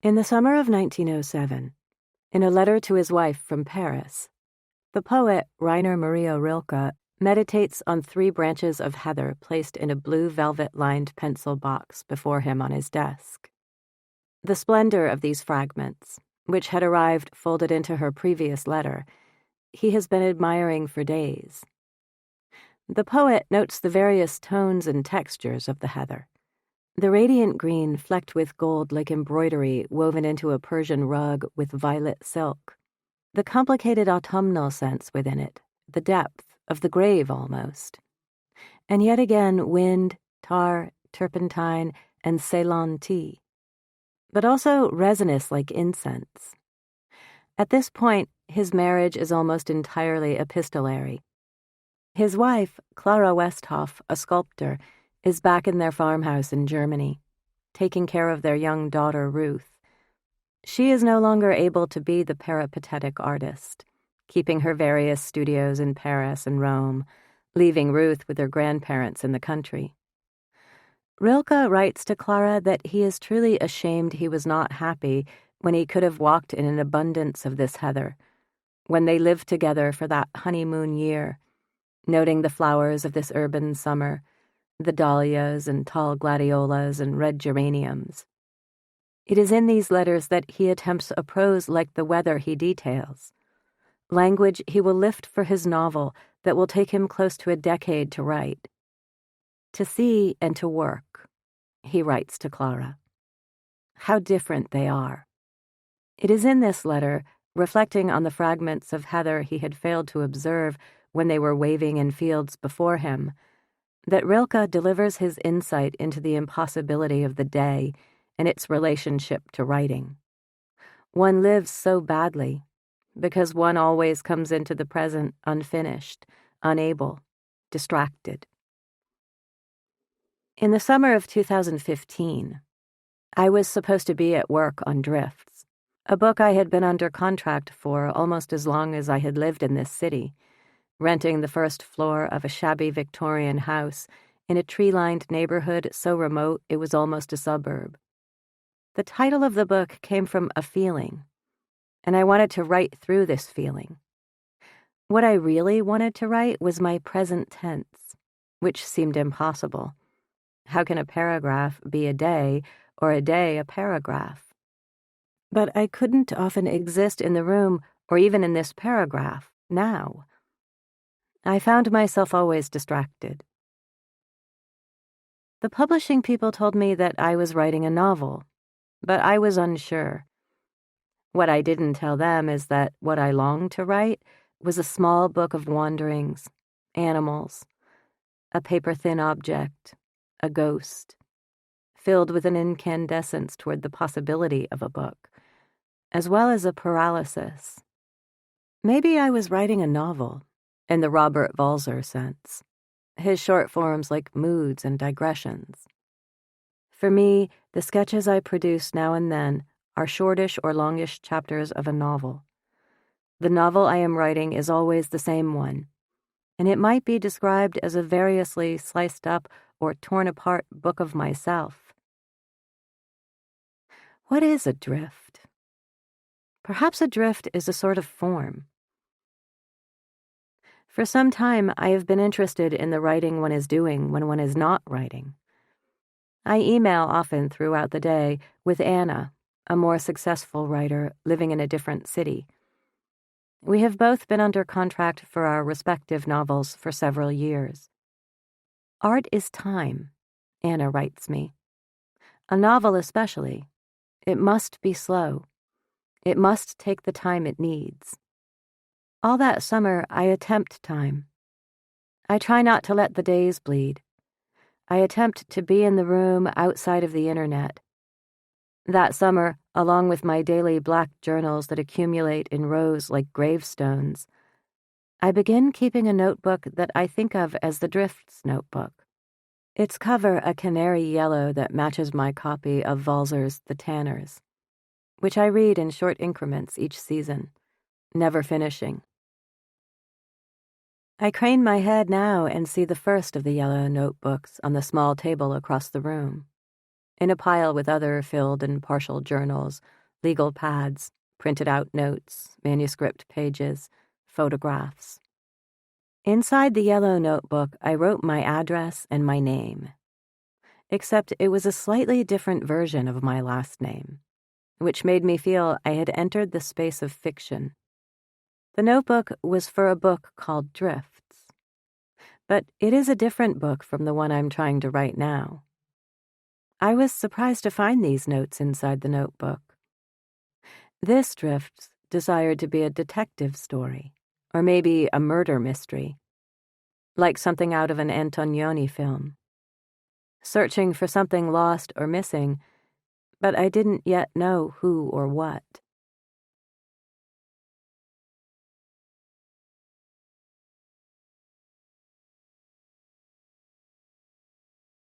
In the summer of 1907, in a letter to his wife from Paris, the poet Rainer Maria Rilke meditates on 3 branches of heather placed in a blue velvet-lined pencil box before him on his desk. The splendor of these fragments, which had arrived folded into her previous letter, he has been admiring for days. The poet notes the various tones and textures of the heather. The radiant green flecked with gold like embroidery woven into a Persian rug with violet silk. The complicated autumnal sense within it, the depth of the grave almost. And yet again wind, tar, turpentine, and Salon tea. But also resinous like incense. At this point, his marriage is almost entirely epistolary. His wife, Clara Westhoff, a sculptor, is back in their farmhouse in Germany, taking care of their young daughter Ruth. She is no longer able to be the peripatetic artist, keeping her various studios in Paris and Rome, leaving Ruth with her grandparents in the country. Rilke writes to Clara that he is truly ashamed he was not happy when he could have walked in an abundance of this heather, when they lived together for that honeymoon year, noting the flowers of this urban summer, the dahlias and tall gladiolas and red geraniums. It is in these letters that he attempts a prose like the weather he details, language he will lift for his novel that will take him close to a decade to write. To see and to work, he writes to Clara. How different they are. It is in this letter, reflecting on the fragments of heather he had failed to observe when they were waving in fields before him, that Rilke delivers his insight into the impossibility of the day and its relationship to writing. One lives so badly because one always comes into the present unfinished, unable, distracted. In the summer of 2015, I was supposed to be at work on Drifts, a book I had been under contract for almost as long as I had lived in this city, renting the first floor of a shabby Victorian house in a tree-lined neighborhood so remote it was almost a suburb. The title of the book came from a feeling, and I wanted to write through this feeling. What I really wanted to write was my present tense, which seemed impossible. How can a paragraph be a day, or a day a paragraph? But I couldn't often exist in the room, or even in this paragraph, now. I found myself always distracted. The publishing people told me that I was writing a novel, but I was unsure. What I didn't tell them is that what I longed to write was a small book of wanderings, animals, a paper-thin object, a ghost, filled with an incandescence toward the possibility of a book, as well as a paralysis. Maybe I was writing a novel, in the Robert Walser sense, his short forms like moods and digressions. For me, the sketches I produce now and then are shortish or longish chapters of a novel. The novel I am writing is always the same one, and it might be described as a variously sliced up or torn apart book of myself. What is a drift? Perhaps a drift is a sort of form. For some time, I have been interested in the writing one is doing when one is not writing. I email often throughout the day with Anna, a more successful writer living in a different city. We have both been under contract for our respective novels for several years. Art is time, Anna writes me. A novel especially. It must be slow. It must take the time it needs. All that summer, I attempt time. I try not to let the days bleed. I attempt to be in the room outside of the internet. That summer, along with my daily black journals that accumulate in rows like gravestones, I begin keeping a notebook that I think of as the Drifts notebook. Its cover a canary yellow that matches my copy of Walser's The Tanners, which I read in short increments each season, never finishing. I crane my head now and see the first of the yellow notebooks on the small table across the room. in a pile with other filled and partial journals, legal pads, printed out notes, manuscript pages, photographs. Inside the yellow notebook, I wrote my address and my name. Except it was a slightly different version of my last name, which made me feel I had entered the space of fiction. The notebook was for a book called Drifts, but it is a different book from the one I'm trying to write now. I was surprised to find these notes inside the notebook. This Drifts desired to be a detective story, or maybe a murder mystery, like something out of an Antonioni film. Searching for something lost or missing, but I didn't yet know who or what.